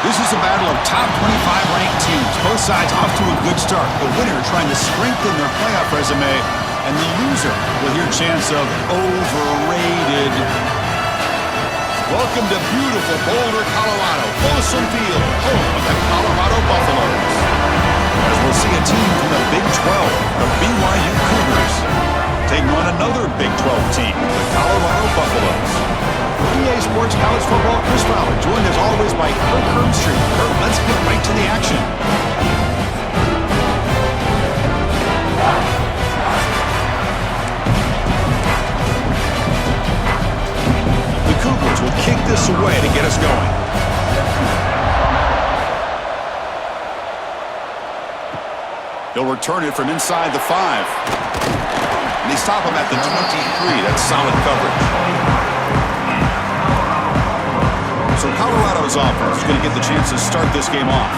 This is a battle of top 25 ranked teams. Both sides off to a good start. The winner trying to strengthen their playoff resume, and the loser will hear chants of overrated. Welcome to beautiful Boulder, Colorado, Folsom Field, home of the Colorado Buffaloes. As we'll see a team from the Big 12, the BYU Cougars, taking on another Big 12 team, the Colorado Buffaloes. EA Sports College Football, Chris Fowler, joined as always by Kirk Hermstreet. Kirk, let's get right to the action. The Cougars will kick this away to get us going. He'll return it from inside the 5. And they stop him at the 23. That's solid coverage. So Colorado's offense is going to get the chance to start this game off.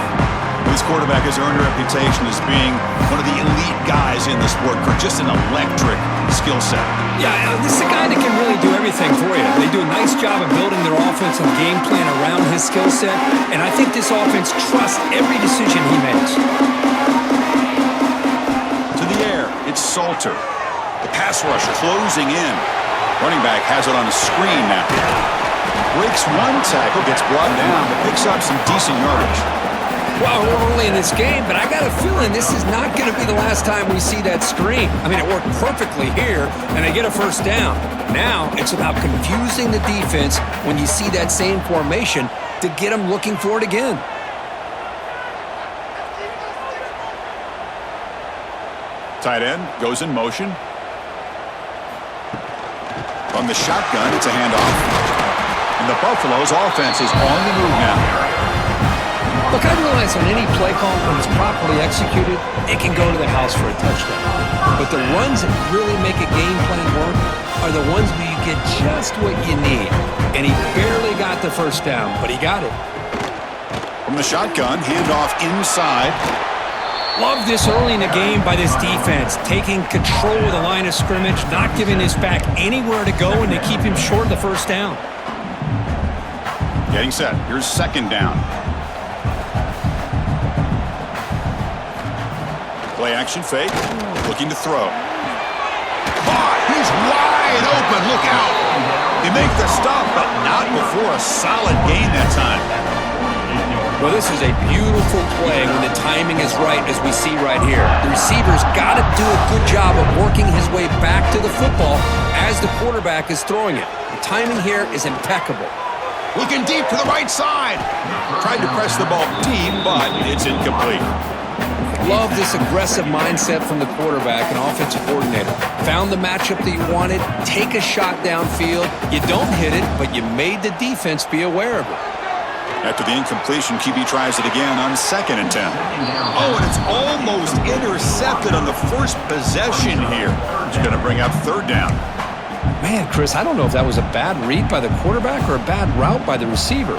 This quarterback has earned a reputation as being one of the elite guys in the sport for just an electric skill set. Yeah, this is a guy that can really do everything for you. They do a nice job of building their offense and game plan around his skill set, and I think this offense trusts every decision he makes. To the air, it's Salter. The pass rush closing in. Running back has it on a screen now. Breaks one tackle, gets brought down, but picks up some decent yardage. Well, we're early in this game, but I got a feeling this is not going to be the last time we see that screen. I mean, it worked perfectly here, and they get a first down. Now, it's about confusing the defense when you see that same formation to get them looking for it again. Tight end goes in motion. From the shotgun, it's a handoff. And the Buffaloes' offense is on the move now. Look, I realize on any play call, when it's properly executed, it can go to the house for a touchdown. But the runs that really make a game plan work are the ones where you get just what you need. And he barely got the first down, but he got it. From the shotgun, handoff inside. Love this early in the game by this defense, taking control of the line of scrimmage, not giving his back anywhere to go, and to keep him short of the first down. Getting set. Here's second down. Play action fake. Looking to throw. Caught. He's wide open. Look out. He makes the stop, but not before a solid gain that time. Well, this is a beautiful play when the timing is right, as we see right here. The receiver's got to do a good job of working his way back to the football as the quarterback is throwing it. The timing here is impeccable. Looking deep to the right side. Tried to press the ball deep, but it's incomplete. Love this aggressive mindset from the quarterback and offensive coordinator. Found the matchup that you wanted. Take a shot downfield. You don't hit it, but you made the defense be aware of it. After the incompletion, QB tries it again on 2nd and 10. Oh, and it's almost intercepted on the first possession here. It's going to bring up 3rd down. Man, Chris, I don't know if that was a bad read by the quarterback or a bad route by the receiver.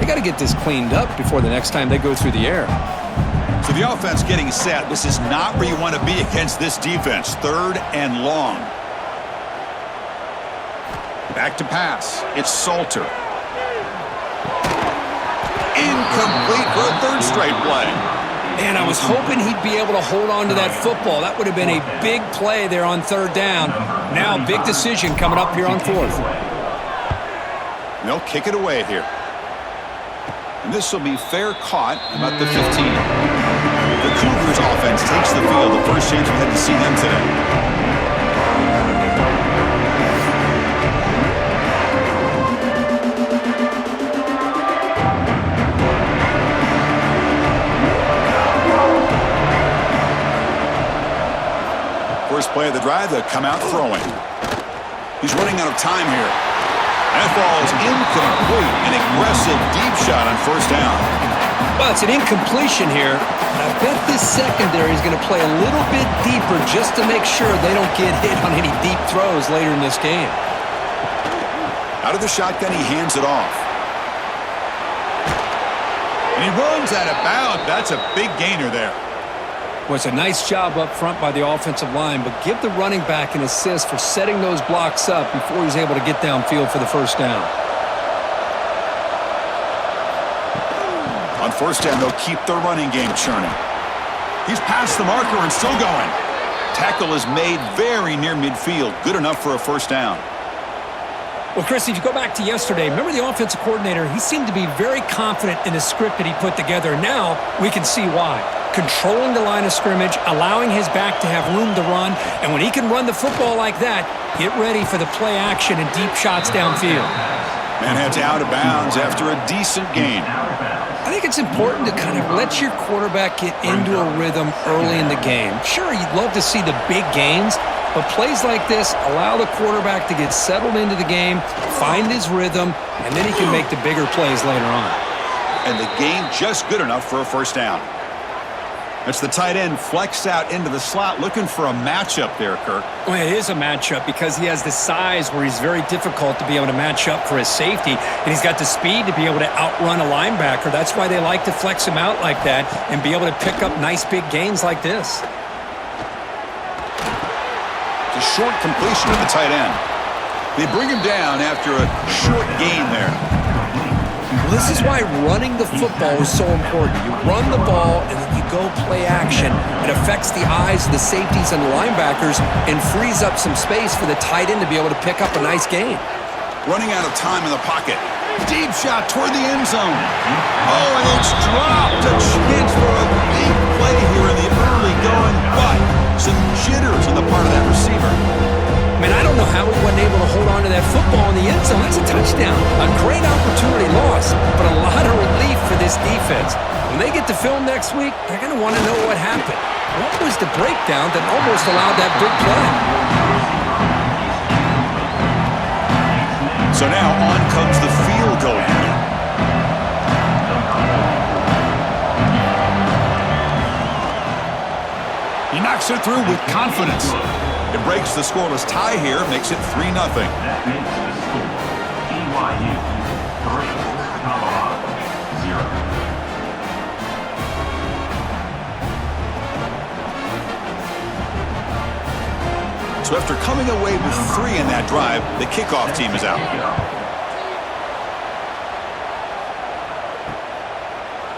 They got to get this cleaned up before the next time they go through the air. So the offense getting set. This is not where you want to be against this defense. 3rd and long. Back to pass. It's Salter. Incomplete for a 3rd straight play. Man, I was hoping he'd be able to hold on to that football. That would have been a big play there on 3rd down. Now, big decision coming up here on 4th. They'll kick it away here. And this will be fair caught about the 15. The Cougars offense takes the field. The first chance we had to see them today. First play of the drive, they'll come out throwing. He's running out of time here. That ball is incomplete. An aggressive deep shot on 1st down. Well, it's an incompletion here. I bet this secondary is going to play a little bit deeper just to make sure they don't get hit on any deep throws later in this game. Out of the shotgun, he hands it off. And he runs out of bounds. That's a big gainer there. Well, it's a nice job up front by the offensive line, but give the running back an assist for setting those blocks up before he's able to get downfield for the first down. On first down, they'll keep their running game churning. He's past the marker and still going. Tackle is made very near midfield. Good enough for a first down. Well, Chris, if you go back to yesterday, remember the offensive coordinator, he seemed to be very confident in the script that he put together. Now we can see why. Controlling the line of scrimmage, allowing his back to have room to run, and when he can run the football like that, get ready for the play action and deep shots downfield. Man heads out of bounds after a decent gain. I think it's important to kind of let your quarterback get into a rhythm early in the game. Sure, you'd love to see the big gains, but plays like this allow the quarterback to get settled into the game, find his rhythm, and then he can make the bigger plays later on. And the gain just good enough for a first down. That's the tight end flexed out into the slot, looking for a matchup there, Kirk. Well, it is a matchup because he has the size where he's very difficult to be able to match up for his safety, and he's got the speed to be able to outrun a linebacker. That's why they like to flex him out like that and be able to pick up nice big gains like this. It's a short completion to the tight end. They bring him down after a short gain there. Well, this is why running the football is so important. You run the ball and then you go play action. It affects the eyes of the safeties and the linebackers and frees up some space for the tight end to be able to pick up a nice gain. Running out of time in the pocket. Deep shot toward the end zone. Oh, and it's dropped. A chance for a big play here in the early going, but some jitters on the part of that receiver. Man, I don't know how he wasn't able to hold on to that football in the end zone. That's a touchdown. A great opportunity lost, but a lot of relief for this defense. When they get to film next week, they're going to want to know what happened. What was the breakdown that almost allowed that big play? So now on comes the field goal unit. He knocks it through with confidence. It breaks the scoreless tie here, makes it 3-0. BYU 3, Colorado 0. So after coming away with 3 in that drive, the kickoff team is out.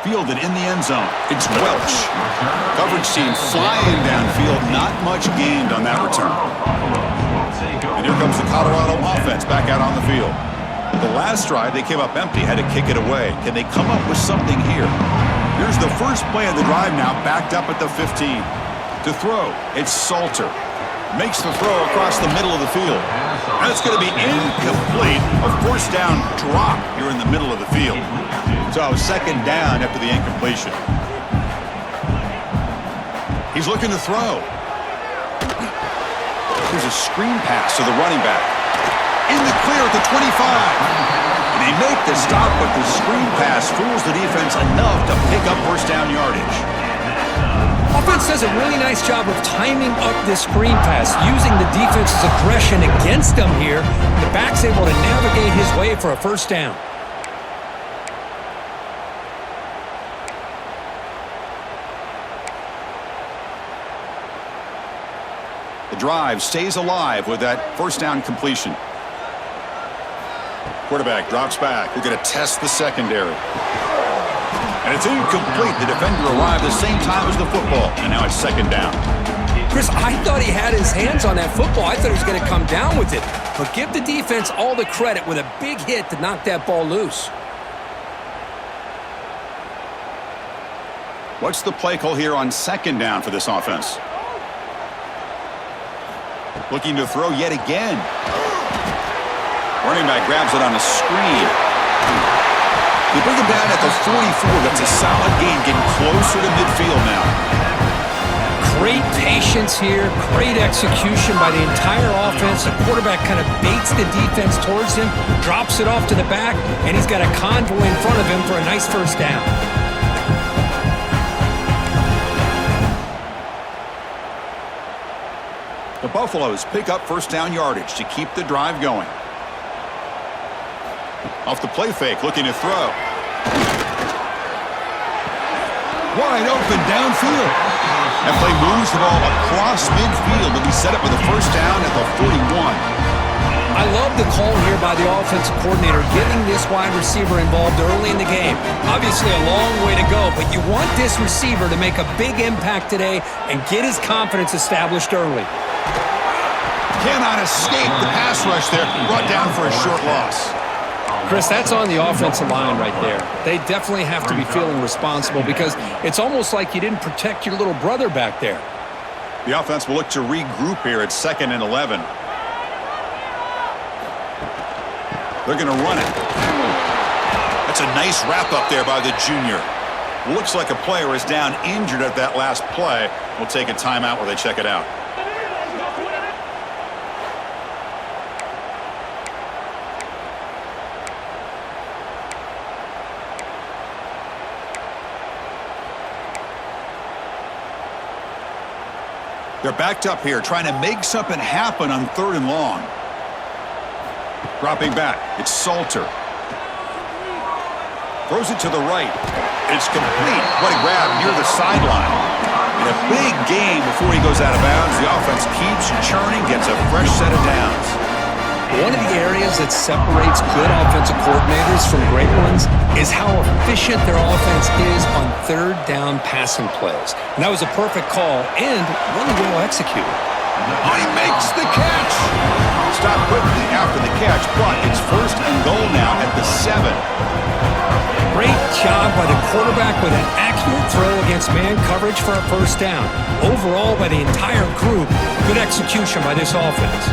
Fielded in the end zone. It's Welch. Coverage team flying downfield. Not much gained on that return. And here comes the Colorado offense back out on the field. The last drive, they came up empty, had to kick it away. Can they come up with something here? Here's the first play of the drive now, backed up at the 15. To throw, it's Salter. Makes the throw across the middle of the field. And it's going to be incomplete. A first down drop here in the middle of the field. So second down after the incompletion. He's looking to throw. There's a screen pass to the running back. In the clear at the 25. And they make the stop, but the screen pass fools the defense enough to pick up first down yardage. Offense does a really nice job of timing up this screen pass, using the defense's aggression against them here. The back's able to navigate his way for a first down. The drive stays alive with that first down completion. Quarterback drops back. We're going to test the secondary. And it's incomplete. The defender arrived the same time as the football. And now it's second down. Chris, I thought he had his hands on that football. I thought he was going to come down with it. But give the defense all the credit with a big hit to knock that ball loose. What's the play call here on second down for this offense? Looking to throw yet again. Running back grabs it on a screen. They bring him down at the 44. That's a solid gain, getting closer to midfield now. Great patience here, great execution by the entire offense. The quarterback kind of baits the defense towards him, drops it off to the back, and he's got a convoy in front of him for a nice first down. The Buffaloes pick up first down yardage to keep the drive going. Off the play fake, looking to throw. Wide open downfield. That play moves the ball across midfield, and we set up with a first down at the 41. I love the call here by the offensive coordinator, getting this wide receiver involved early in the game. Obviously a long way to go, but you want this receiver to make a big impact today and get his confidence established early. Cannot escape the pass rush there. Brought down for a short loss. Chris, that's on the offensive line right there. They definitely have to be feeling responsible because it's almost like you didn't protect your little brother back there. The offense will look to regroup here at 2nd and 11. They're going to run it. That's a nice wrap up there by the junior. Looks like a player is down injured at that last play. We'll take a timeout while they check it out. They're backed up here, trying to make something happen on 3rd and long. Dropping back, it's Salter. Throws it to the right. It's complete. What a grab near the sideline. In a big game before he goes out of bounds, the offense keeps churning, gets a fresh set of downs. One of the areas that separates good offensive coordinators from great ones is how efficient their offense is on 3rd down passing plays. And that was a perfect call and really well executed. Oh, he makes the catch. Stop quickly after the catch, but it's 1st and goal now at the 7. Great job by the quarterback with an accurate throw against man coverage for a 1st down. Overall, by the entire group, good execution by this offense.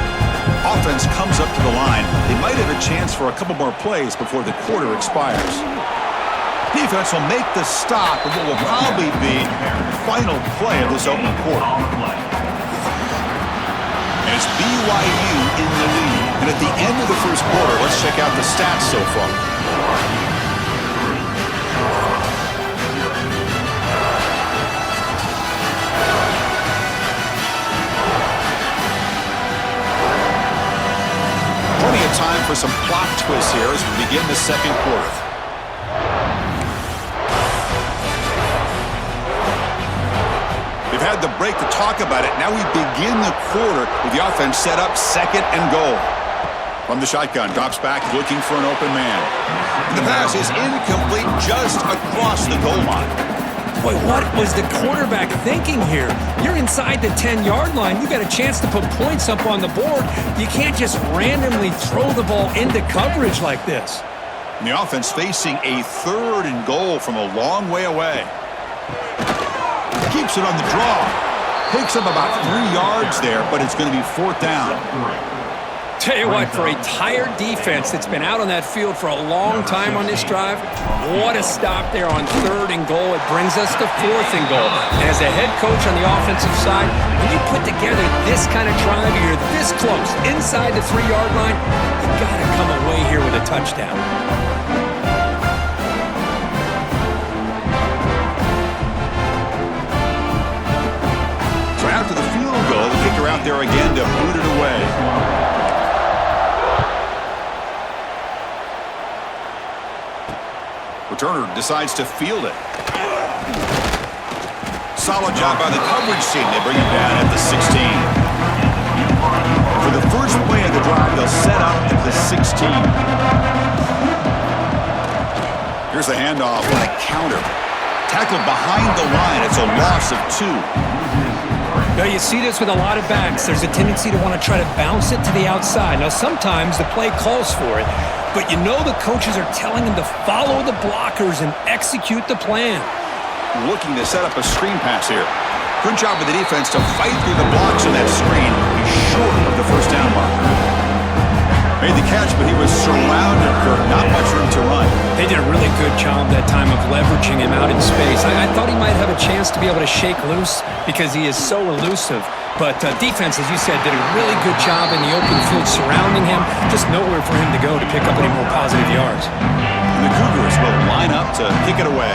Offense comes up to the line. They might have a chance for a couple more plays before the quarter expires. Defense will make the stop of what will probably be the final play of this opening quarter. And it's BYU in the lead. And at the end of the 1st quarter, let's check out the stats so far. Plenty of time for some plot twists here as we begin the 2nd quarter. They've had the break to talk about it. Now we begin the quarter with the offense set up 2nd and goal. From the shotgun, drops back looking for an open man. And the pass is incomplete just across the goal line. Boy, what was the quarterback thinking here? You're inside the 10-yard line. You got a chance to put points up on the board. You can't just randomly throw the ball into coverage like this. And the offense facing a 3rd and goal from a long way away. Keeps it on the draw. Picks up about 3 yards there, but it's going to be 4th down. Tell you what, for a tired defense that's been out on that field for a long time on this drive, what a stop there on 3rd and goal. It brings us to 4th and goal. And as a head coach on the offensive side, when you put together this kind of drive, you're this close, inside the 3-yard line, you got to come away here with a touchdown. So after the field goal, the kicker out there again to boot it away. Returner decides to field it. Solid job by the coverage team. They bring him down at the 16. For the first play of the drive, they'll set up at the 16. Here's the handoff on a counter. Tackled behind the line. It's a loss of 2. Now, you see this with a lot of backs. There's a tendency to want to try to bounce it to the outside. Now, sometimes the play calls for it, but you know the coaches are telling them to follow the blockers and execute the plan. Looking to set up a screen pass here. Good job of the defense to fight through the blocks on that screen. He's short of the 1st down mark. Made the catch, but he was surrounded, Kirk. Not much room to run. They did a really good job that time of leveraging him out in space. I thought he might have a chance to be able to shake loose because he is so elusive. But defense, as you said, did a really good job in the open field surrounding him. Just nowhere for him to go to pick up any more positive yards. And the Cougars will line up to kick it away.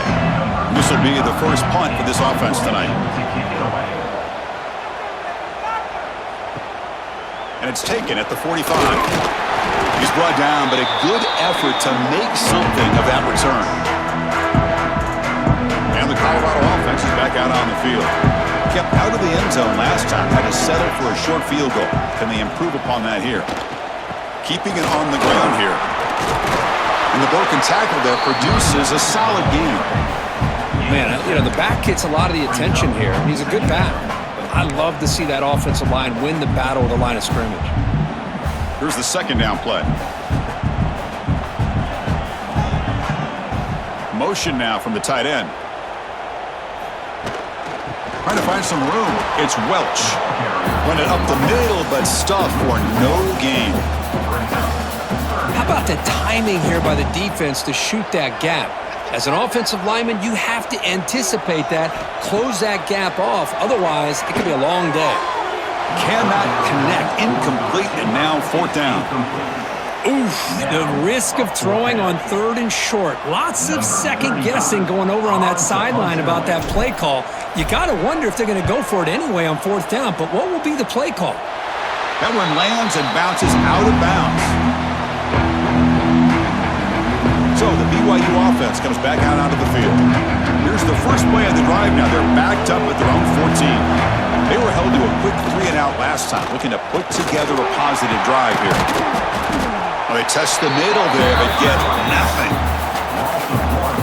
This will be the first punt for this offense tonight. And it's taken at the 45. He's brought down, but a good effort to make something of that return. And the Colorado offense is back out on the field. Kept out of the end zone last time, had to settle for a short field goal. Can they improve upon that here? keeping it on the ground here. And the broken tackle there produces a solid gain. Man, the back gets a lot of the attention here. He's a good back. I love to see that offensive line win the battle of the line of scrimmage. Here's the second down play. Motion now from the tight end. Trying to find some room. It's Welch. Run it up the middle, but stuffed for no gain. How about the timing here by the defense to shoot that gap? As an offensive lineman, you have to anticipate that, close that gap off. Otherwise, it could be a long day. Cannot connect. Incomplete, and now fourth down. Oof, the risk of throwing on 3rd and short. Lots of second guessing going over on that sideline about that play call. You got to wonder if they're going to go for it anyway on 4th down, but what will be the play call? That one lands and bounces out of bounds. So the BYU offense comes back out onto the field. Here's the first play of the drive now. They're backed up at their own 14. They were held to a quick 3-and-out last time, looking to put together a positive drive here. Well, they test the middle there, but get nothing.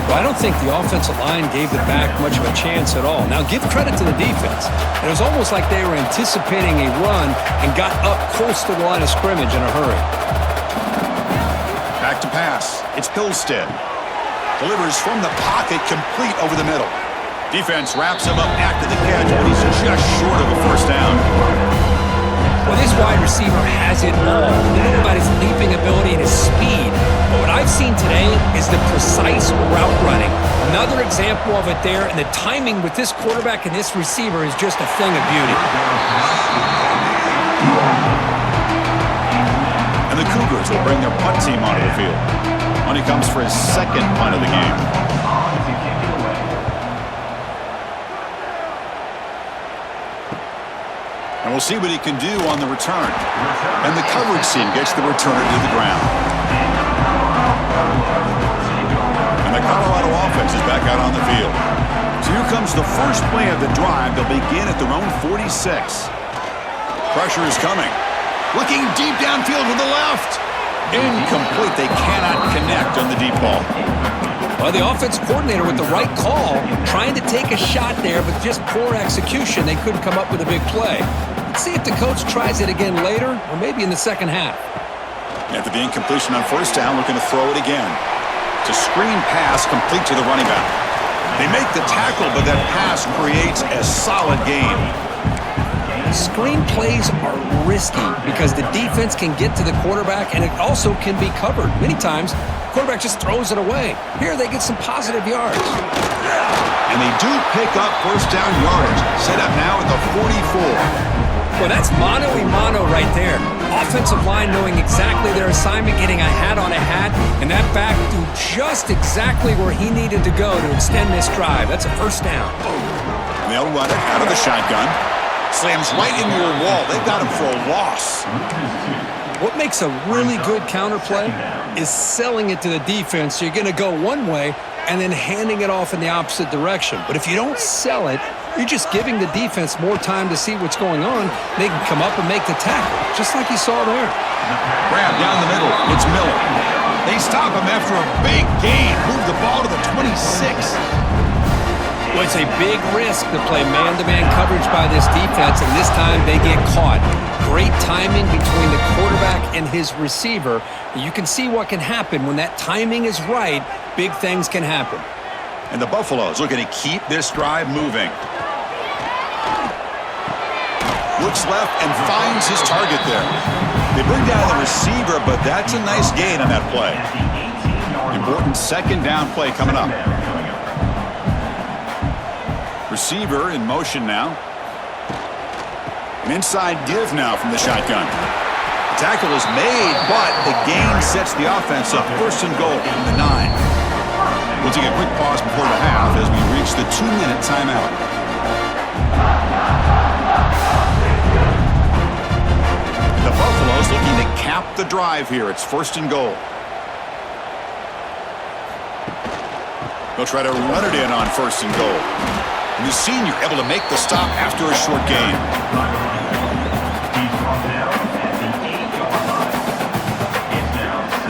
Well, I don't think the offensive line gave the back much of a chance at all. Now, give credit to the defense. It was almost like they were anticipating a run and got up close to the line of scrimmage in a hurry. Back to pass. It's Hillstead. Delivers from the pocket, complete over the middle. Defense wraps him up after the catch, but he's just short of a first down. Well, this wide receiver has it all. We know about his leaping ability and his speed. But what I've seen today is the precise route running. Another example of it there, and the timing with this quarterback and this receiver is just a thing of beauty. And the Cougars will bring their punt team onto the field. Money comes for his second punt of the game. And we'll see what he can do on the return. And the coverage team gets the returner to the ground. And the Colorado offense is back out on the field. So here comes the first play of the drive. They'll begin at their own 46. Pressure is coming. Looking deep downfield to the left. Incomplete. They cannot connect on the deep ball. Well, the offense coordinator with the right call, trying to take a shot there, but just poor execution. They couldn't come up with a big play. Let's see if the coach tries it again later, or maybe in the second half. After the incompletion on first down, looking to throw it again. It's a screen pass complete to the running back. They make the tackle, but that pass creates a solid gain. Screen plays are risky because the defense can get to the quarterback, and it also can be covered. Many times, the quarterback just throws it away. Here, they get some positive yards. And they do pick up first down yardage. Set up now at the 44. Well, that's mano-a-mano right there. Offensive line knowing exactly their assignment, getting a hat on a hat, and that back do just exactly where he needed to go to extend this drive. That's a first down. And they'll run it out of the shotgun. Slams right into a wall. They've got him for a loss. What makes a really good counterplay is selling it to the defense. So you're going to go one way and then handing it off in the opposite direction. But if you don't sell it, you're just giving the defense more time to see what's going on. They can come up and make the tackle, just like you saw there. Grab down the middle. It's Miller. They stop him after a big gain. Move the ball to the 26. Well, it's a big risk to play man-to-man coverage by this defense, and this time they get caught. Great timing between the quarterback and his receiver. You can see what can happen when that timing is right. Big things can happen. And the Buffaloes looking to keep this drive moving. Looks left and finds his target there. They bring down the receiver, but that's a nice gain on that play. Important second down play coming up. Receiver in motion now. An inside give now from the shotgun. The tackle is made, but the gain sets the offense up. First and goal from the 9. We'll take a quick pause before the half as we reach the 2-minute timeout. The Buffaloes looking to cap the drive here. It's first and goal. They'll try to run it in on first and goal. And the senior able to make the stop after a short gain.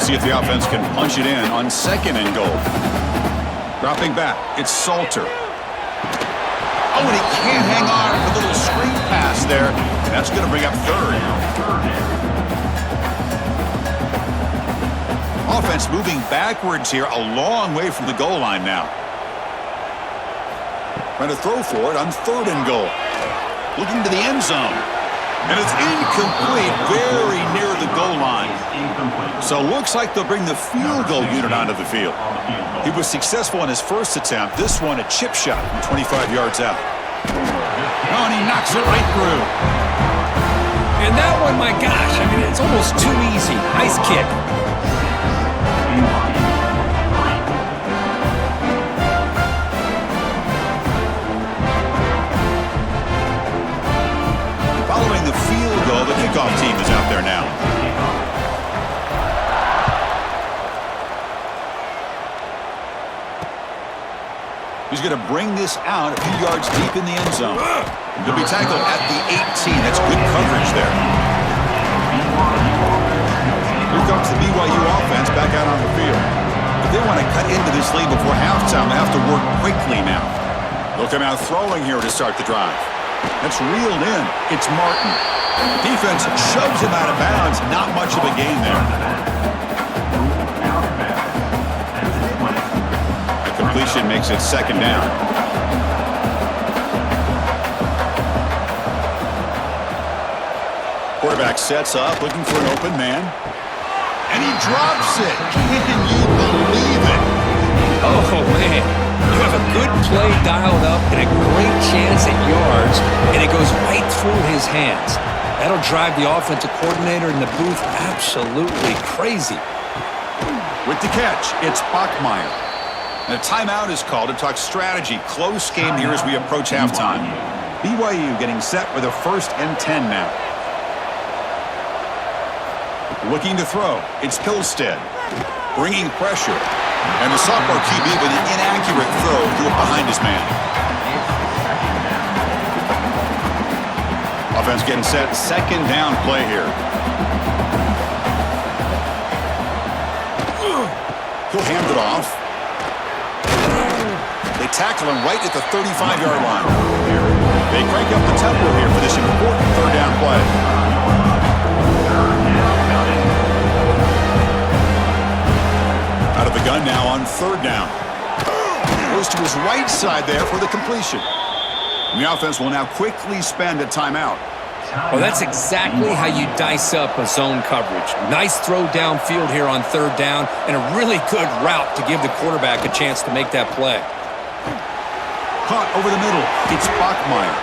Let's see if the offense can punch it in on 2nd and goal. Dropping back, it's Salter. Oh, and he can't hang on with a little screen pass there. That's going to bring up 3rd. Offense moving backwards here, a long way from the goal line now. Trying to throw for it on 3rd and goal. Looking to the end zone. And it's incomplete, very near the goal line. So looks like they'll bring the field goal unit onto the field. He was successful in his first attempt. This one, a chip shot from 25 yards out. Oh, and he knocks it right through. And that one, my gosh, I mean, it's almost too easy. Nice kick. Following the field goal, the kickoff team is out there now. He's going to bring this out a few yards deep in the end zone. He'll be tackled at the 18. That's good coverage there. Here comes the BYU offense back out on the field. If they want to cut into this lead before halftime, they have to work quickly now. They'll come out throwing here to start the drive. That's reeled in. It's Martin. Defense shoves him out of bounds. Not much of a gain there. The completion makes it 2nd down. Quarterback sets up, looking for an open man. And he drops it. Can you believe it? Oh, man. You have a good play dialed up and a great chance at yards, and it goes right through his hands. That'll drive the offensive coordinator in the booth absolutely crazy. With the catch, it's Bachmeier. And a timeout is called to talk strategy. Close game here as we approach halftime. BYU getting set with a 1st and 10 now. Looking to throw. It's Pilstead. Bringing pressure. And the sophomore QB with an inaccurate throw threw it behind his man. Offense getting set. 2nd down play here. He'll hand it off. They tackle him right at the 35-yard line. They crank up the tempo here for this important 3rd down play. Out of the gun now on 3rd down. Goes to his right side there for the completion. And the offense will now quickly spend a timeout. Well, that's exactly how you dice up a zone coverage. Nice throw downfield here on 3rd down and a really good route to give the quarterback a chance to make that play. Caught over the middle. It's Bachmeier.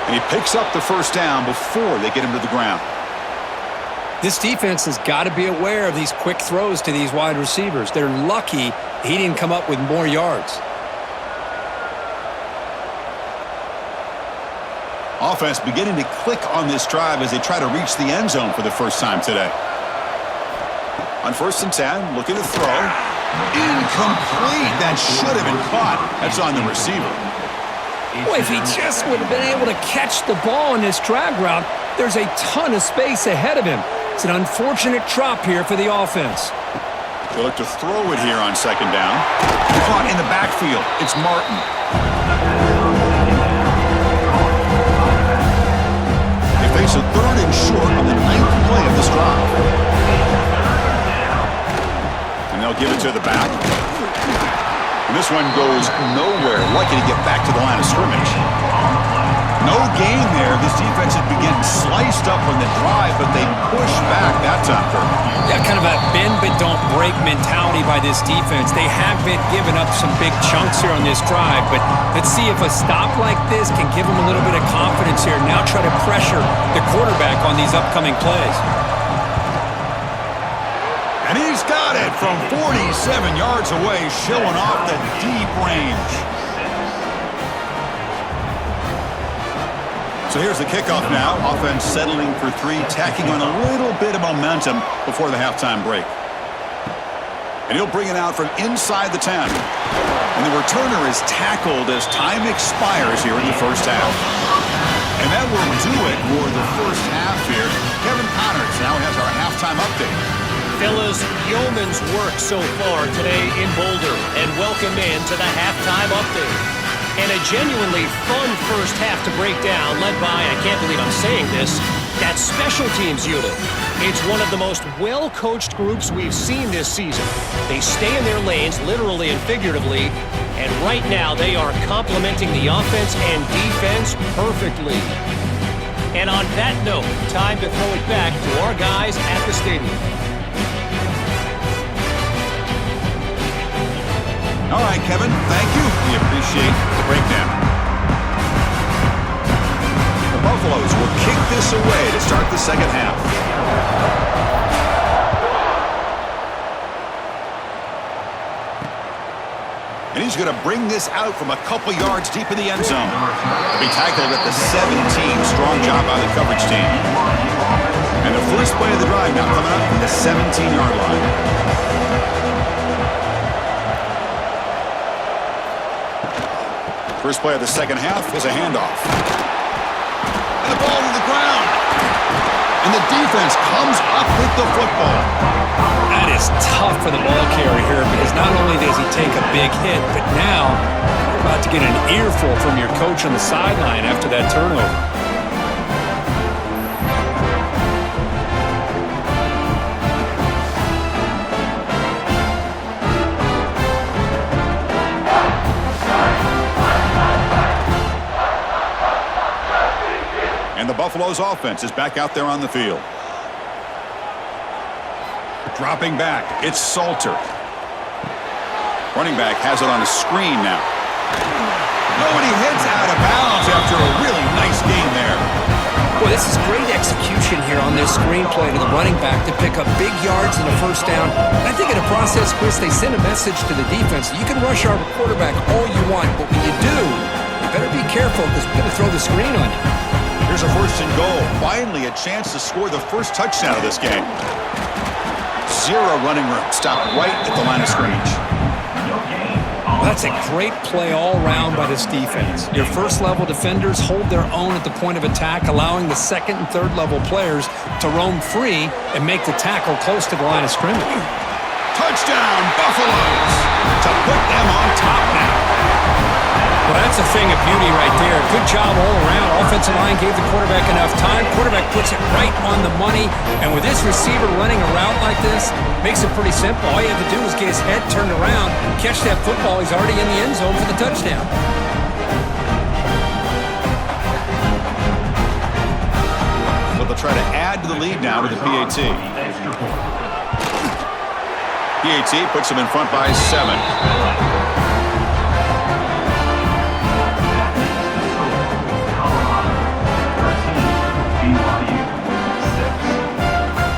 And he picks up the 1st down before they get him to the ground. This defense has got to be aware of these quick throws to these wide receivers. They're lucky he didn't come up with more yards. Offense beginning to click on this drive as they try to reach the end zone for the first time today. On 1st and 10, looking to throw. Incomplete. That should have been caught. That's on the receiver. Boy, if he just would have been able to catch the ball in this drag route, there's a ton of space ahead of him. It's an unfortunate drop here for the offense. They look to throw it here on 2nd down. Caught in the backfield. It's Martin. They face a 3rd and short on the 9th play of this drive. And they'll give it to the back. And this one goes nowhere. Lucky to get back to the line of scrimmage. No gain there. This defense had begun sliced up on the drive, but they pushed back that time. Yeah, kind of a bend but don't break mentality by this defense. They have been giving up some big chunks here on this drive, but let's see if a stop like this can give them a little bit of confidence here. Now try to pressure the quarterback on these upcoming plays. And he's got it from 47 yards away, showing off the deep range. So here's the kickoff now. Offense settling for 3, tacking on a little bit of momentum before the halftime break. And he'll bring it out from inside the 10. And the returner is tackled as time expires here in the first half. And that will do it for the first half here. Kevin Connors now has our halftime update. Fellas, yeoman's work so far today in Boulder, and welcome in to the halftime update. And a genuinely fun first half to break down, led by, I can't believe I'm saying this, that special teams unit. It's one of the most well-coached groups we've seen this season. They stay in their lanes, literally and figuratively, and right now they are complementing the offense and defense perfectly. And on that note, time to throw it back to our guys at the stadium. All right, Kevin, thank you. We appreciate the breakdown. The Buffaloes will kick this away to start the second half. And he's going to bring this out from a couple yards deep in the end zone. He'll be tackled at the 17. Strong job by the coverage team. And the first play of the drive now coming up from the 17-yard line. First play of the second half is a handoff. And the ball to the ground. And the defense comes up with the football. That is tough for the ball carrier here because not only does he take a big hit, but now you're about to get an earful from your coach on the sideline after that turnover. And the Buffaloes offense is back out there on the field. Dropping back, it's Salter. Running back has it on a screen now. Nobody heads out of bounds after a really nice game there. Boy, this is great execution here on this screenplay to the running back to pick up big yards in a first down. And I think in the process, Chris, they send a message to the defense. You can rush our quarterback all you want, but when you do, you better be careful because we're going to throw the screen on you. Here's a first and goal. Finally a chance to score the first touchdown of this game. Zero running room. Stopped right at the line of scrimmage. That's a great play all around by this defense. Your first-level defenders hold their own at the point of attack, allowing the second and third-level players to roam free and make the tackle close to the line of scrimmage. Touchdown, Buffaloes! To put them on top now. Well, that's a thing of beauty right there. Good job all around. Offensive line gave the quarterback enough time. Quarterback puts it right on the money. And with this receiver running a route like this, makes it pretty simple. All you have to do is get his head turned around, catch that football. He's already in the end zone for the touchdown. So they'll try to add to the lead now with the PAT. PAT puts them in front by 7.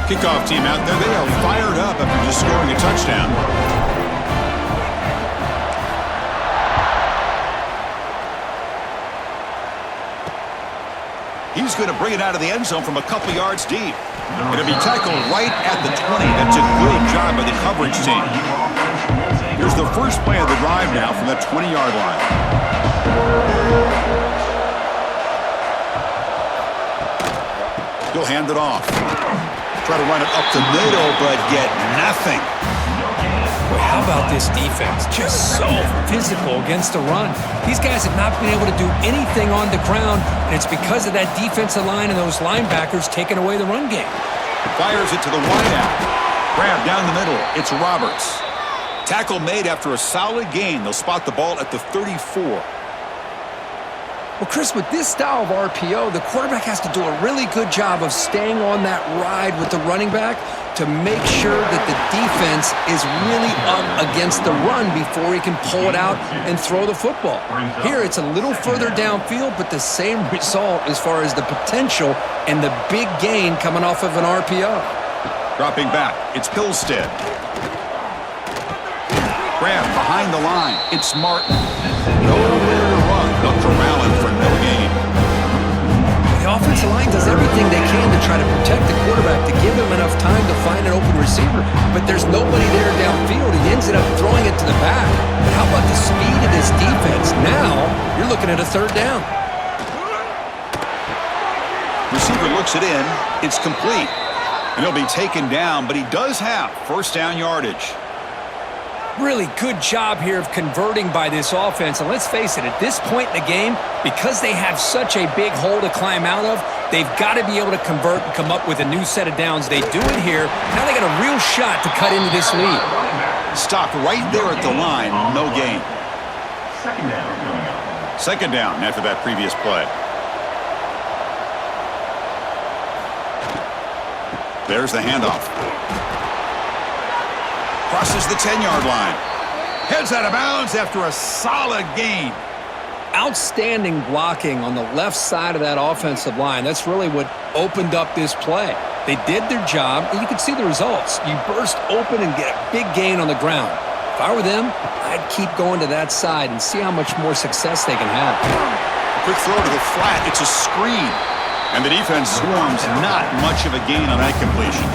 Kickoff team out there. They are fired up after just scoring a touchdown. He's going to bring it out of the end zone from a couple yards deep. It'll be tackled right at the 20. That's a good job by the coverage team. Here's the first play of the drive now from the 20-yard line. He'll hand it off. Try to run it up the middle, but get nothing. Boy, how about this defense? Just so physical against the run. These guys have not been able to do anything on the ground, and it's because of that defensive line and those linebackers taking away the run game. Fires it to the wideout. Grab down the middle. It's Roberts. Tackle made after a solid gain. They'll spot the ball at the 34. Well, Chris, with this style of RPO, the quarterback has to do a really good job of staying on that ride with the running back to make sure that the defense is really up against the run before he can pull it out and throw the football. Here, it's a little further downfield, but the same result as far as the potential and the big gain coming off of an RPO. Dropping back, it's Hillstead. Grab behind the line. It's Martin. Nowhere to run. They'll corral him for no gain. The offensive line does everything they can to try to protect the quarterback, to give him enough time to find an open receiver. But there's nobody there downfield. He ends up throwing it to the back. But how about the speed of this defense? Now, you're looking at a third down. Receiver looks it in. It's complete. And he'll be taken down, but he does have first down yardage. Really good job here of converting by this offense. And let's face it, at this point in the game, because they have such a big hole to climb out of, they've got to be able to convert and come up with a new set of downs. They do it here. Now they got a real shot to cut into this lead. Stopped right there at the line. No gain. Second down after that previous play. There's the handoff. Crosses the 10-yard line. Heads out of bounds after a solid gain. Outstanding blocking on the left side of that offensive line. That's really what opened up this play. They did their job, and you can see the results. You burst open and get a big gain on the ground. If I were them, I'd keep going to that side and see how much more success they can have. Quick throw to the flat. It's a screen. And the defense swarms. Not much of a gain on that completion.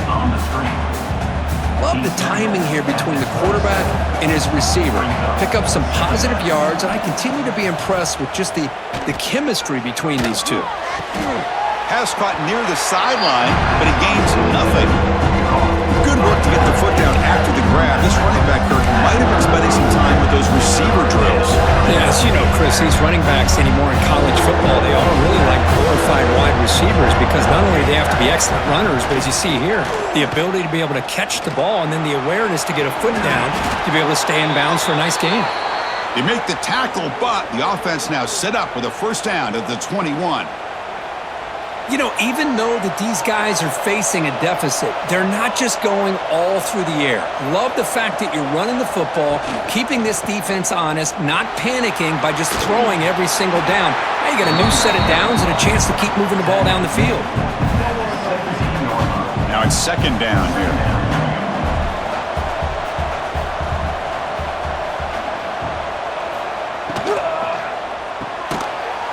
Love the timing here between the quarterback and his receiver. Pick up some positive yards, and I continue to be impressed with just the chemistry between these two. Pass caught near the sideline, but he gains nothing. Good work to get the foot down after the grab. This running back, Kirk, might have been spending some time with those receiver drills. Yeah, as you know, Chris, these running backs anymore in college football, they all really like glorified wide receivers because not only do they have to be excellent runners, but as you see here, the ability to be able to catch the ball and then the awareness to get a foot down to be able to stay in bounds for a nice gain. They make the tackle, but the offense now set up with a first down at the 21. You know, even though that these guys are facing a deficit, they're not just going all through the air. Love the fact that you're running the football, keeping this defense honest, not panicking by just throwing every single down. Now you got a new set of downs and a chance to keep moving the ball down the field. Now it's second down here.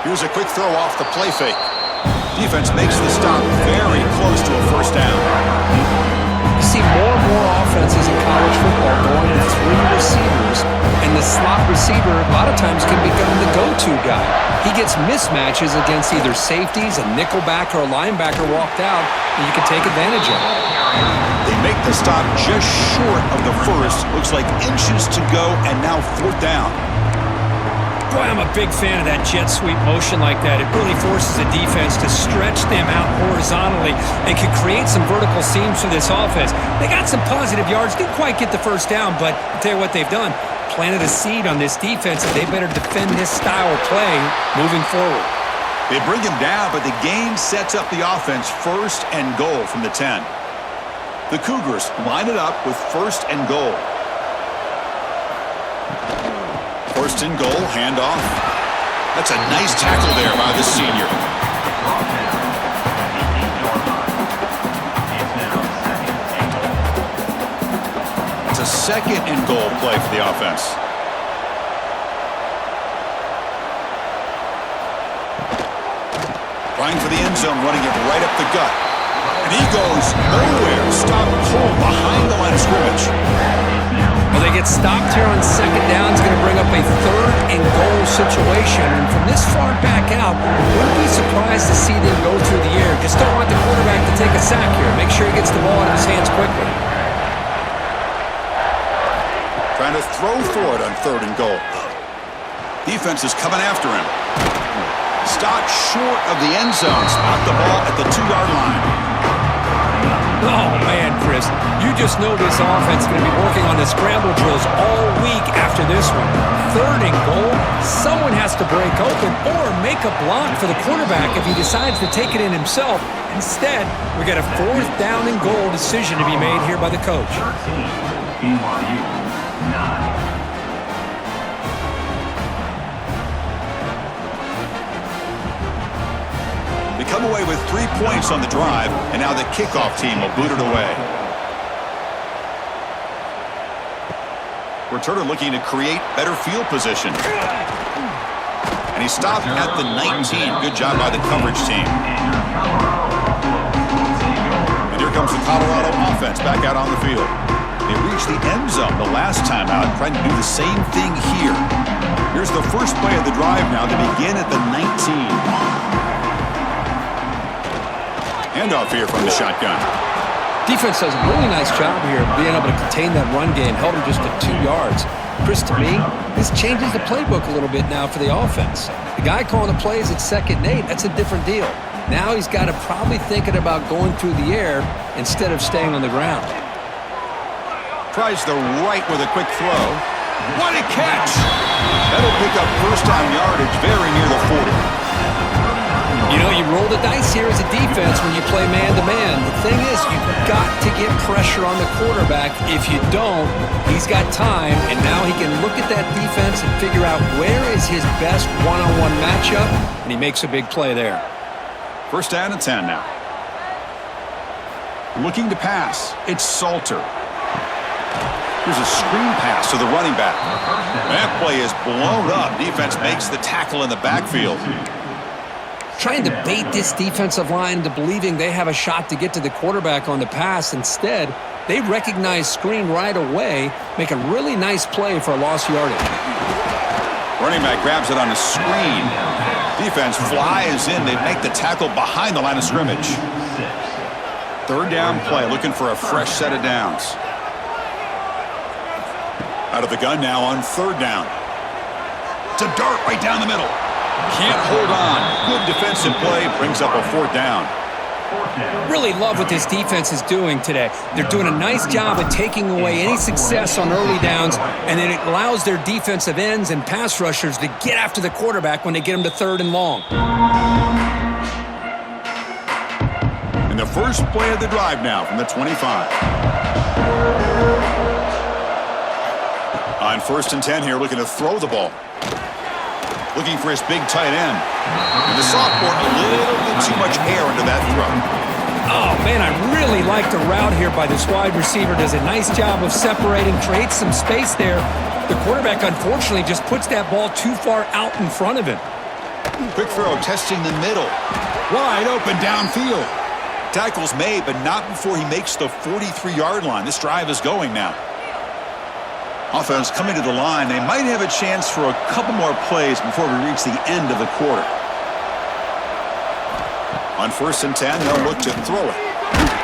Here's a quick throw off the play fake. Defense makes the stop very close to a first down. You see more and more offenses in college football going to three receivers, and the slot receiver a lot of times can become the go-to guy. He gets mismatches against either safeties, a nickelback, or a linebacker walked out, and you can take advantage of it. They make the stop just short of the first. Looks like inches to go, and now fourth down. Boy, I'm a big fan of that jet sweep motion like that. It really forces the defense to stretch them out horizontally and can create some vertical seams for this offense. They got some positive yards, didn't quite get the first down, but I'll tell you what they've done. Planted a seed on this defense, and they better defend this style of play moving forward. They bring him down, but the gain sets up the offense first and goal from the 10. The Cougars line it up with first and goal. First and goal, handoff. That's a nice tackle there by the senior. It's a second and goal play for the offense. Trying for the end zone, running it right up the gut. And he goes nowhere. Stopped cold behind the line of scrimmage. Well, they get stopped here on second down. It's going to bring up a third and goal situation. And from this far back out, wouldn't be surprised to see them go through the air. Just don't want the quarterback to take a sack here. Make sure he gets the ball out of his hands quickly. Trying to throw for it on third and goal. Defense is coming after him. Stopped short of the end zone. Spot the ball at the 2-yard line. Oh, man, Chris, you just know this offense is going to be working on the scramble drills all week after this one. Third and goal, someone has to break open or make a block for the quarterback if he decides to take it in himself. Instead, we got a fourth down and goal decision to be made here by the coach. 13, BYU, 9. Come away with 3 points on the drive, and now the kickoff team will boot it away. Returner looking to create better field position. And he stopped at the 19. Good job by the coverage team. And here comes the Colorado offense back out on the field. They reached the end zone the last time out, trying to do the same thing here. Here's the first play of the drive now to begin at the 19. Handoff here from the shotgun. Defense does a really nice job here of being able to contain that run game, held him just to 2 yards. Chris, to me, this changes the playbook a little bit now for the offense. The guy calling the plays at 2nd and 8, that's a different deal. Now he's got to probably thinking about going through the air instead of staying on the ground. Tries the right with a quick throw. What a catch! That'll pick up first down yardage very near the 40. You know, you roll the dice here as a defense when you play man-to-man. The thing is, you've got to get pressure on the quarterback. If you don't, he's got time, and now he can look at that defense and figure out where is his best one-on-one matchup, and he makes a big play there. First down and 10 now. Looking to pass. It's Salter. Here's a screen pass to the running back. That play is blown up. Defense makes the tackle in the backfield. Trying to bait this defensive line into believing they have a shot to get to the quarterback on the pass. Instead, they recognize screen right away, make a really nice play for a lost yardage. Running back grabs it on a screen. Defense flies in. They make the tackle behind the line of scrimmage. Third down play, looking for a fresh set of downs. Out of the gun now on 3rd down. It's a dart right down the middle. Can't hold on. Good defensive play. Brings up a 4th down. Really love what this defense is doing today. They're doing a nice job of taking away any success on early downs, and then it allows their defensive ends and pass rushers to get after the quarterback when they get him to 3rd and long. And the first play of the drive now from the 25. On 1st and 10 here, looking to throw the ball. Looking for his big tight end. And the sophomore, a little bit too much air into that throw. Oh, man, I really like the route here by this wide receiver. Does a nice job of separating, creates some space there. The quarterback, unfortunately, just puts that ball too far out in front of him. Quick throw, testing the middle. Wide open downfield. Tackle's made, but not before he makes the 43-yard line. This drive is going now. Offense coming to the line. They might have a chance for a couple more plays before we reach the end of the quarter. On 1st and 10, they'll look to throw it.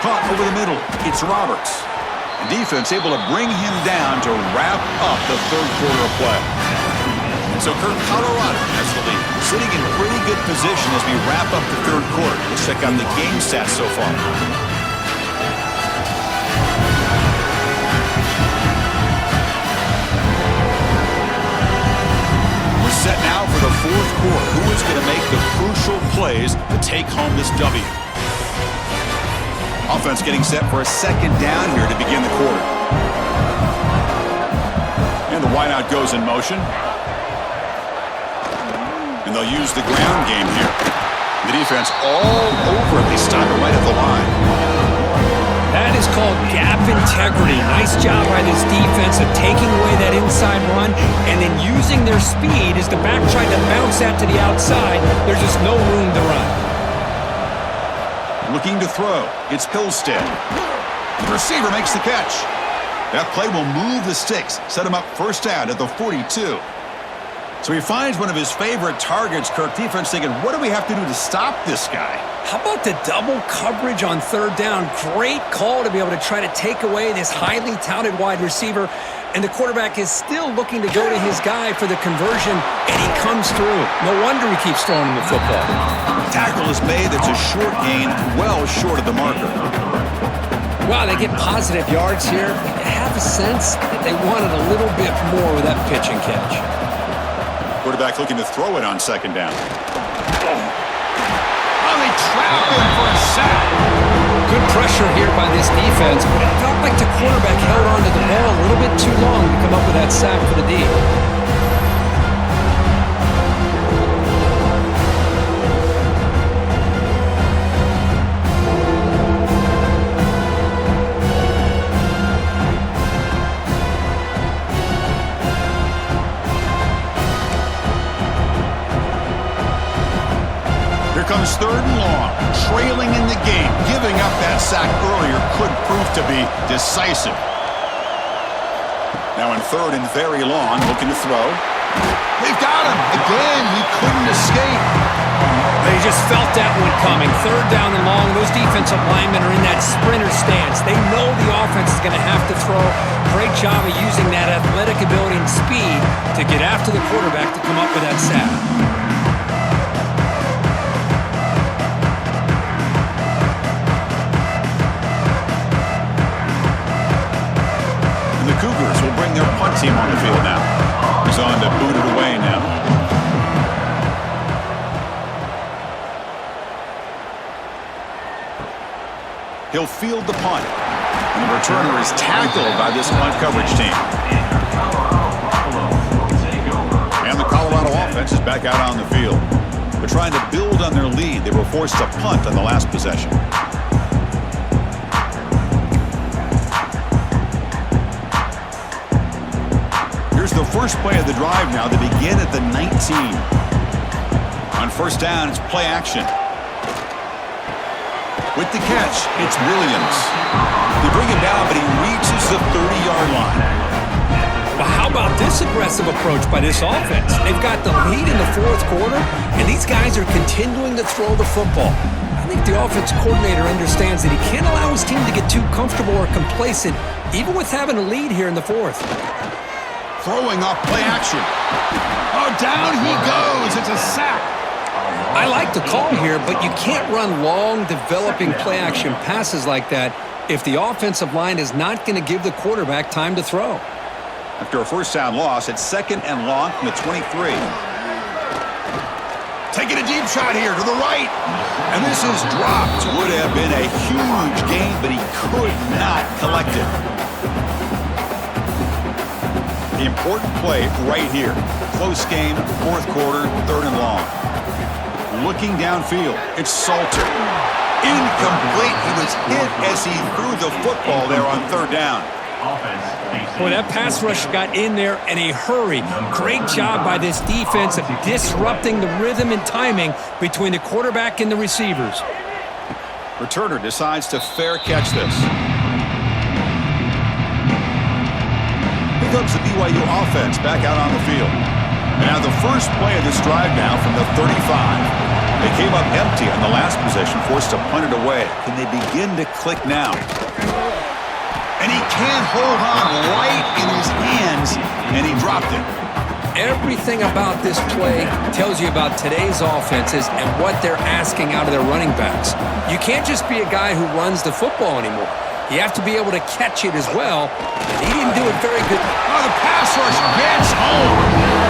Caught over the middle. It's Roberts. The defense able to bring him down to wrap up the 3rd quarter of play. And so Colorado has the lead. Sitting in pretty good position as we wrap up the 3rd quarter. Let's check out the game stats so far. Set now for the 4th quarter. Who is going to make the crucial plays to take home this W? Offense getting set for a 2nd down here to begin the quarter. And the wideout goes in motion. And they'll use the ground game here. The defense all over it. They stop it right at the line. That is called gap integrity. Nice job by this defense of taking away that inside run and then using their speed as the back tried to bounce that to the outside. There's just no room to run. Looking to throw. It's Hillstead. The receiver makes the catch. That play will move the sticks, set him up first down at the 42. So he finds one of his favorite targets. Kirk, defense thinking, what do we have to do to stop this guy? How about the double coverage on 3rd down? Great call to be able to try to take away this highly touted wide receiver. And the quarterback is still looking to go to his guy for the conversion, and he comes through. No wonder he keeps throwing him the football. Tackle is made. That's a short gain, well short of the marker. Wow, they get positive yards here. I have a sense that they wanted a little bit more with that pitch and catch. Quarterback looking to throw it on 2nd down. Oh, they trap him for a sack. Good pressure here by this defense, but it felt like the quarterback held on to the ball a little bit too long to come up with that sack for the D. Comes 3rd and long, trailing in the game. Giving up that sack earlier could prove to be decisive. Now in 3rd and very long, looking to throw. They've got him. Again, he couldn't escape. They just felt that one coming. Third down and long. Those defensive linemen are in that sprinter stance. They know the offense is going to have to throw. Great job of using that athletic ability and speed to get after the quarterback to come up with that sack. And the Cougars will bring their punt team on the field now. He's on to boot it away now. He'll field the punt. And the returner is tackled by this punt coverage team. And the Colorado offense is back out on the field. They're trying to build on their lead. They were forced to punt on the last possession. Here's the first play of the drive now. They begin at the 19. On first down, it's play action. With the catch, it's Williams. They bring him down, but he reaches the 30-yard line. But how about this aggressive approach by this offense? They've got the lead in the fourth quarter, and these guys are continuing to throw the football. I think the offense coordinator understands that he can't allow his team to get too comfortable or complacent, even with having a lead here in the fourth. Throwing off play action. Oh, down he goes. It's a sack. I like the call here, but you can't run long, developing play-action passes like that if the offensive line is not going to give the quarterback time to throw. After a first down loss, it's second and long from the 23. Taking a deep shot here to the right. And this is dropped. Would have been a huge gain, but he could not collect it. The important play right here. Close game, fourth quarter, third and long. Looking downfield, it's Salter. Incomplete. He was hit as he threw the football there on third down. Boy, that pass rush got in there in a hurry. Great job by this defense of disrupting the rhythm and timing between the quarterback and the receivers. Returner decides to fair catch this. Here comes the BYU offense back out on the field. And now the first play of this drive now from the 35. They came up empty on the last possession, forced to punt it away. Can they begin to click now? And he can't hold on right in his hands, and he dropped it. Everything about this play tells you about today's offenses and what they're asking out of their running backs. You can't just be a guy who runs the football anymore. You have to be able to catch it as well, and he didn't do it very good. Oh, the pass rush gets home.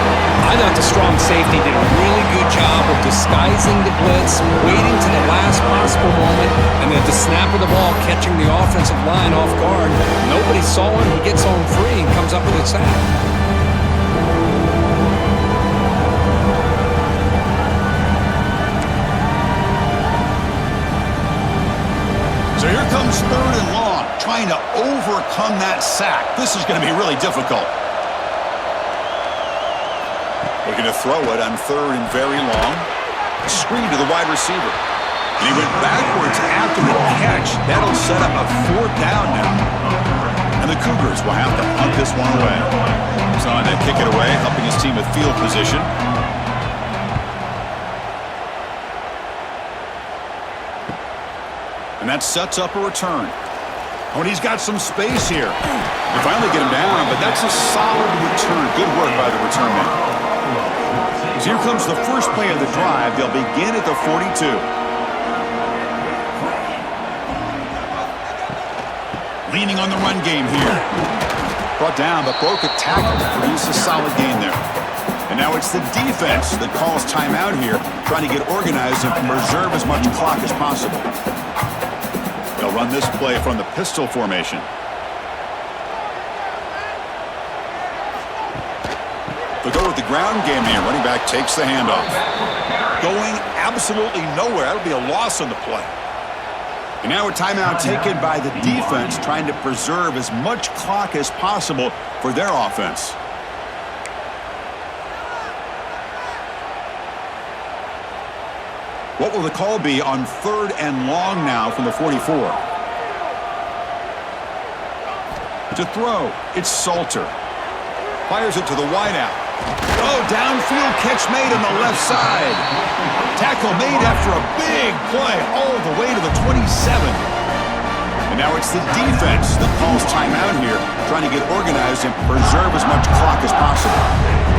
I thought the strong safety did a really good job of disguising the blitz, waiting to the last possible moment, and then at the snap of the ball, catching the offensive line off guard. Nobody saw him. He gets home free and comes up with a sack. So here comes third and long, trying to overcome that sack. This is going to be really difficult. Looking to throw it on third and very long. Screen to the wide receiver. And he went backwards after the catch. That'll set up a fourth down now. And the Cougars will have to punt this one away. He's on to kick it away, helping his team with field position. And that sets up a return. Oh, and he's got some space here. They finally get him down, but that's a solid return. Good work by the return man. So here comes the first play of the drive. They'll begin at the 42. Leaning on the run game here. Brought down, but broke a tackle to produce a solid gain there. And now it's the defense that calls timeout here, trying to get organized and preserve as much clock as possible. They'll run this play from the pistol formation. They'll go with the ground game here. Running back takes the handoff. Going absolutely nowhere. That'll be a loss on the play. And now a timeout taken by the defense, trying to preserve as much clock as possible for their offense. What will the call be on third and long now from the 44? To throw, it's Salter. Fires it to the wideout. Oh, downfield catch made on the left side. Tackle made after a big play all the way to the 27. And now it's the defense that calls timeout here, trying to get organized and preserve as much clock as possible.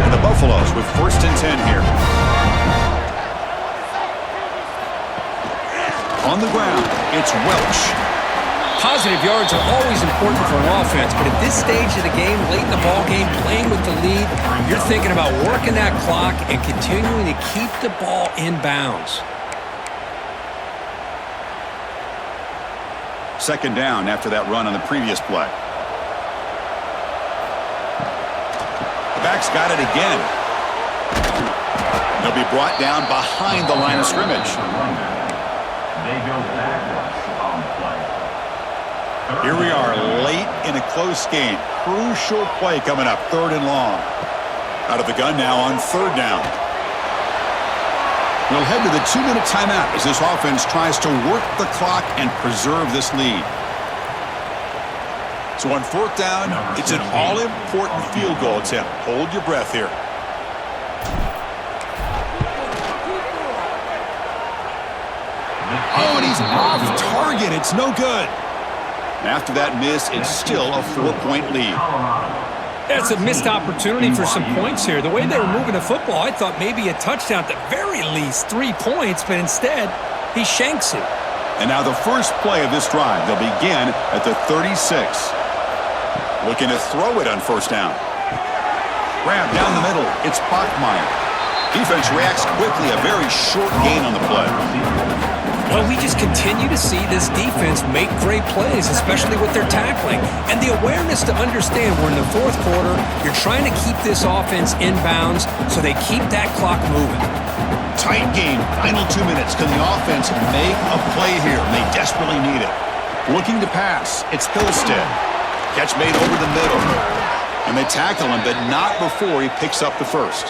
And the Buffaloes with 1st and 10 here. On the ground, it's Welch. Positive yards are always important for an offense, but at this stage of the game, late in the ball game, playing with the lead, you're thinking about working that clock and continuing to keep the ball in bounds. 2nd down after that run on the previous play. The back's got it again. They'll be brought down behind the line of scrimmage. They go backwards on the play. Here we are late in a close game. Crucial play coming up, 3rd and long. Out of the gun now on 3rd down. We'll head to the 2-minute timeout as this offense tries to work the clock and preserve this lead. So on 4th down, it's an all-important field goal attempt. Hold your breath here. Oh, and he's off target. It's no good. And after that miss, it's still a 4-point lead. That's a missed opportunity for some points here. The way they were moving the football, I thought maybe a touchdown, at the very least 3 points, but instead, he shanks it. And now the first play of this drive. They'll begin at the 36. Looking to throw it on 1st down. Grab down the middle. It's Bachmeier. Defense reacts quickly. A very short gain on the play. Well, we just continue to see this defense make great plays, especially with their tackling. And the awareness to understand we're in the 4th quarter, you're trying to keep this offense in bounds so they keep that clock moving. Tight game. Final 2 minutes. Can the offense make a play here? They desperately need it. Looking to pass. It's Hillstead. Catch made over the middle. And they tackle him, but not before he picks up the first.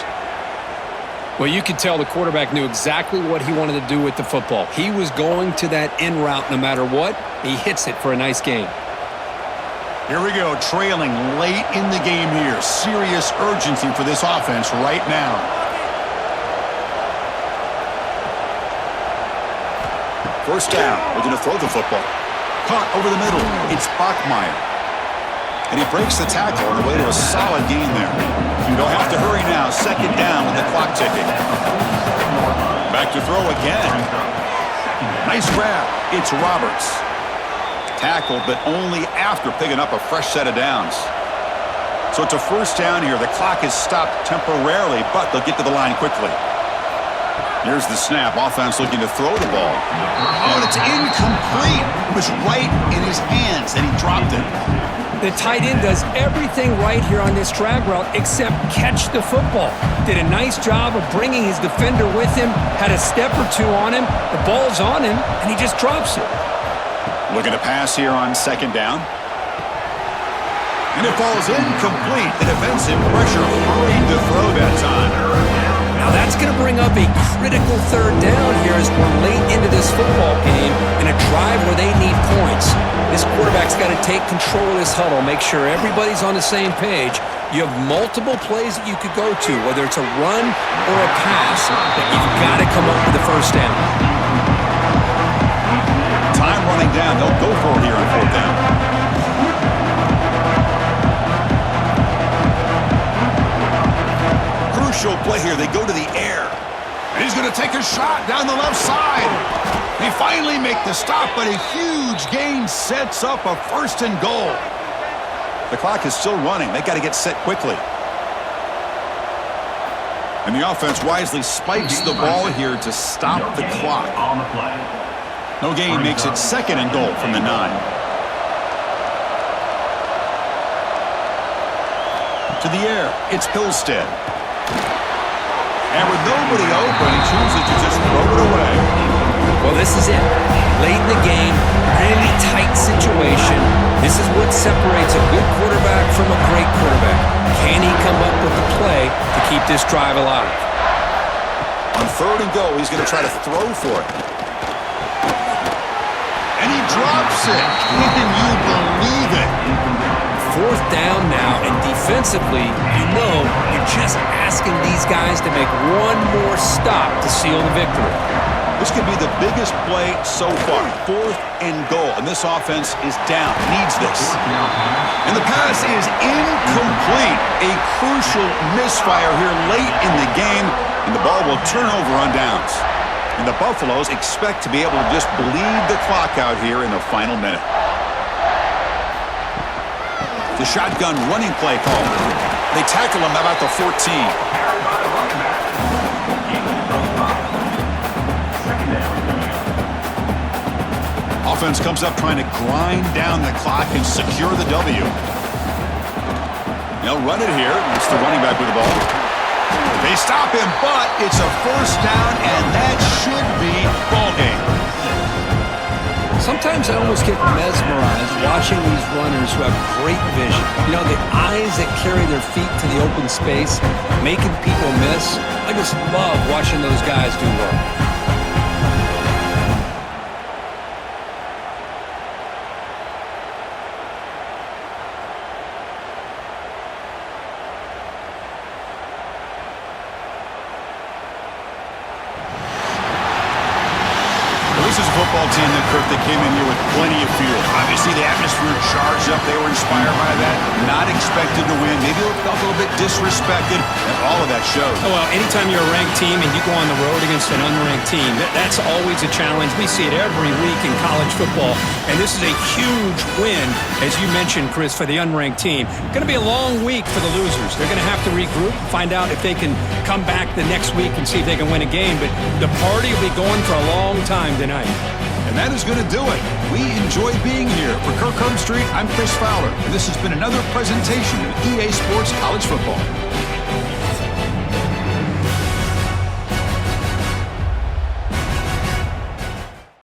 Well, you could tell the quarterback knew exactly what he wanted to do with the football. He was going to that in route no matter what. He hits it for a nice gain. Here we go, trailing late in the game here. Serious urgency for this offense right now. First down, we're going to throw the football. Caught over the middle, it's Bachmeier. And he breaks the tackle on the way to a solid gain there. You don't have to hurry now. 2nd down with the clock ticking. Back to throw again. Nice grab. It's Roberts. Tackled, but only after picking up a fresh set of downs. So it's a 1st down here. The clock is stopped temporarily, but they'll get to the line quickly. Here's the snap. Offense looking to throw the ball. Oh, and it's incomplete. It was right in his hands, and he dropped it. The tight end does everything right here on this drag route except catch the football. Did a nice job of bringing his defender with him, had a step or two on him, the ball's on him, and he just drops it. Looking to pass here on 2nd down. And it falls incomplete. The defensive pressure hurried to throw that time. Now that's going to bring up a critical 3rd down here as we're late into this football game in a drive where they need points. This quarterback's got to take control of this huddle, make sure everybody's on the same page. You have multiple plays that you could go to, whether it's a run or a pass, but you've got to come up with the 1st down. Time running down. They'll go for it here on 4th down. Crucial play here. They go to the air. And he's going to take a shot down the left side. They finally make the stop, but a huge gain sets up a 1st and goal. The clock is still running. They got to get set quickly. And the offense wisely spikes the ball here to stop the clock. On the play. No gain makes it 2nd and goal from the 9. To the air, it's Hillstead. And with nobody open, he chooses to just throw it away. Well, this is it. Late in the game, really tight situation. This is what separates a good quarterback from a great quarterback. Can he come up with the play to keep this drive alive? On 3rd and goal, he's going to try to throw for it. And he drops it. Can you believe it? 4th down now, and defensively, you're just asking these guys to make one more stop to seal the victory. This could be the biggest play so far. 4th and goal, and this offense is down. Needs this. And the pass is incomplete. A crucial misfire here late in the game, and the ball will turn over on downs. And the Buffaloes expect to be able to just bleed the clock out here in the final minute. The shotgun running play call. They tackle him about the 14. Offense comes up trying to grind down the clock and secure the W. They'll run it here. It's the running back with the ball. They stop him, but it's a 1st down, and that should be ball game. Sometimes I almost get mesmerized watching these runners who have great vision. The eyes that carry their feet to the open space, making people miss. I just love watching those guys do work. This is a football team that came in here with plenty of fuel. Obviously, the atmosphere charged up. They were inspired by that. Not expected to win. Maybe they felt a little bit disrespected, and all of that showed. Oh, well, anytime you're a ranked team and you go on the road against an unranked team, that's always a challenge. We see it every week in college football, and this is a huge win, as you mentioned, Chris, for the unranked team. Going to be a long week for the losers. They're going to have to regroup, find out if they can come back the next week and see if they can win a game, but the party will be going for a long time tonight. And that is going to do it. We enjoy being here. For Kirk Herbstreit, I'm Chris Fowler, and this has been another presentation of EA Sports College Football.